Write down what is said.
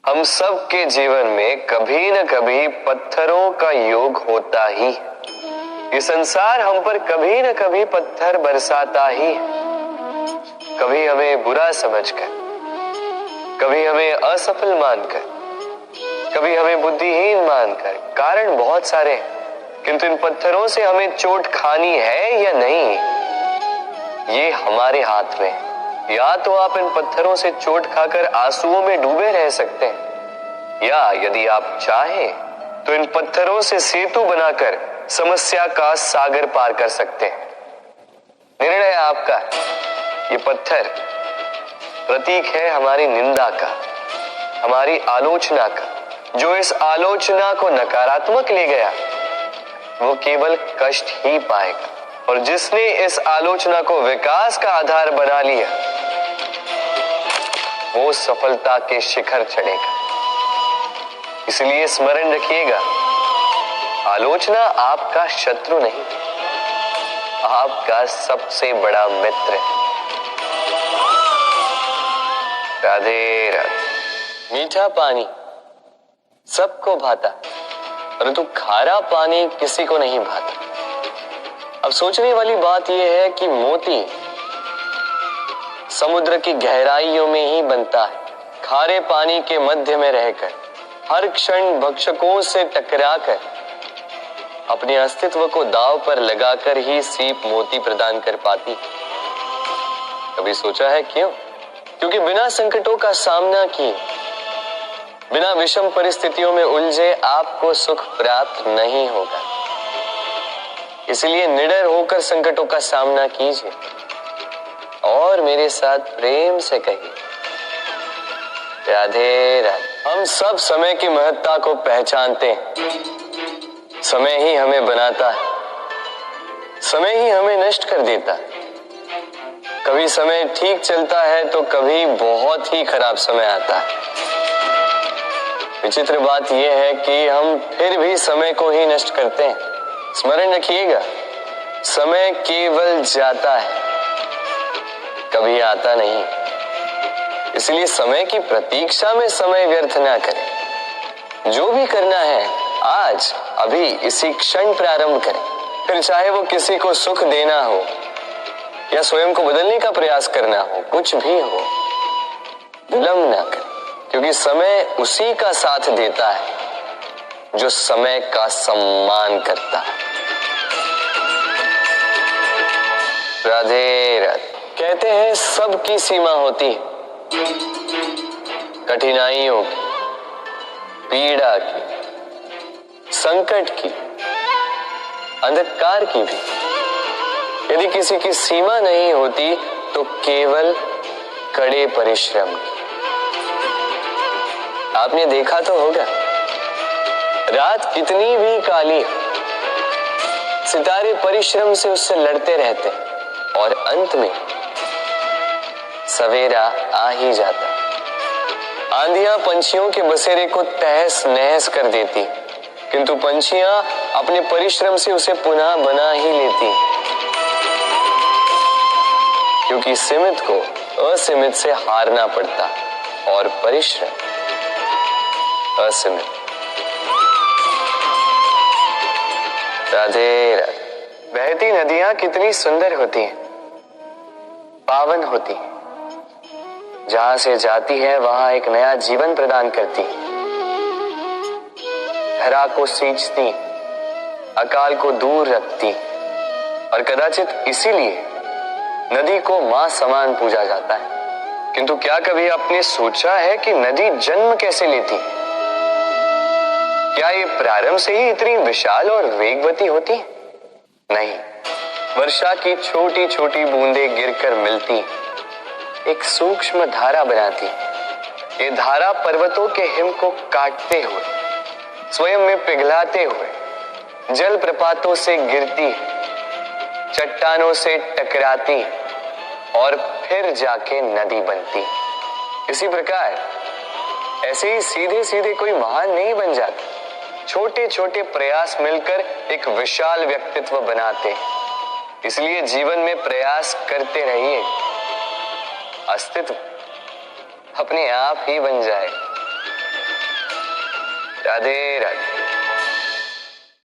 हम सब के जीवन में कभी न कभी पत्थरों का योग होता ही है। ये संसार हम पर कभी न कभी पत्थर बरसाता ही है। कभी हमें बुरा समझकर, कभी हमें असफल मानकर, कभी हमें बुद्धिहीन मानकर। कारण बहुत सारे हैं, किंतु इन पत्थरों से हमें चोट खानी है या नहीं, ये हमारे हाथ में है। या तो आप इन पत्थरों से चोट खाकर आंसुओं में डूबे रह सकते हैं, या यदि आप चाहें तो इन पत्थरों से सेतु बनाकर समस्या का सागर पार कर सकते हैं। निर्णय आपका है। ये पत्थर प्रतीक है हमारी निंदा का, हमारी आलोचना का। जो इस आलोचना को नकारात्मक ले गया वो केवल कष्ट ही पाएगा, और जिसने इस आलोचना को विकास का आधार बना लिया वो सफलता के शिखर चढ़ेगा। इसलिए स्मरण रखिएगा, आलोचना आपका शत्रु नहीं, आपका सबसे बड़ा मित्र है। राधे राधे। मीठा पानी सबको भाता, परंतु खारा पानी किसी को नहीं भाता। अब सोचने वाली बात यह है कि मोती समुद्र की गहराइयों में ही बनता है। खारे पानी के मध्य में रहकर, हर क्षण भक्षकों से टकराकर, अपने अस्तित्व को दांव पर लगाकर ही सीप मोती प्रदान कर पाती। कभी सोचा है क्यों? क्योंकि बिना संकटों का सामना किए, बिना विषम परिस्थितियों में उलझे आपको सुख प्राप्त नहीं होगा। इसलिए निडर होकर संकटों का सामना कीजिए और मेरे साथ प्रेम से कहिए, राधे राधे। हम सब समय की महत्ता को पहचानते हैं। समय ही हमें बनाता है, समय ही हमें नष्ट कर देता है। कभी समय ठीक चलता है तो कभी बहुत ही खराब समय आता है। विचित्र बात यह है कि हम फिर भी समय को ही नष्ट करते हैं। स्मरण रखिएगा, समय केवल जाता है, कभी आता नहीं। इसलिए समय की प्रतीक्षा में समय व्यर्थ ना करें। जो भी करना है आज, अभी, इसी क्षण प्रारंभ करें। फिर चाहे वो किसी को सुख देना हो या स्वयं को बदलने का प्रयास करना हो, कुछ भी हो, विलंब ना करें, क्योंकि समय उसी का साथ देता है जो समय का सम्मान करता है। राधे राधे। कहते हैं सबकी सीमा होती है, कठिनाइयों की, पीड़ा की, संकट की, अंधकार की भी। यदि किसी की सीमा नहीं होती तो केवल कड़े परिश्रम की। आपने देखा तो होगा, रात कितनी भी काली, सितारे परिश्रम से उससे लड़ते रहते और अंत में सवेरा आ ही जाता। आंधियां पंछियों के बसेरे को तहस नहस कर देती, किंतु पंछियां अपने परिश्रम से उसे पुनः बना ही लेती, क्योंकि सीमित को असीमित से हारना पड़ता और परिश्रम असीमित। राधे राधे। बहती नदियां कितनी सुंदर होती हैं, पावन होती हैं। जहां से जाती है वहां एक नया जीवन प्रदान करती, धरा को सींचती, अकाल को दूर रखती, और कदाचित इसीलिए नदी को मां समान पूजा जाता है। किंतु क्या कभी आपने सोचा है कि नदी जन्म कैसे लेती? क्या ये प्रारंभ से ही इतनी विशाल और वेगवती होती है? नहीं, वर्षा की छोटी छोटी बूंदें गिरकर मिलती एक सूक्ष्म धारा बनाती। ये धारा पर्वतों के हिम को काटते हुए, स्वयं में पिघलाते हुए जल प्रपातों से गिरती, चट्टानों से टकराती और फिर जाके नदी बनती। इसी प्रकार ऐसे ही सीधे सीधे कोई महान नहीं बन जाता। छोटे छोटे प्रयास मिलकर एक विशाल व्यक्तित्व बनाते। इसलिए जीवन में प्रयास करते रहिए, अस्तित्व अपने आप ही बन जाए। राधे राधे।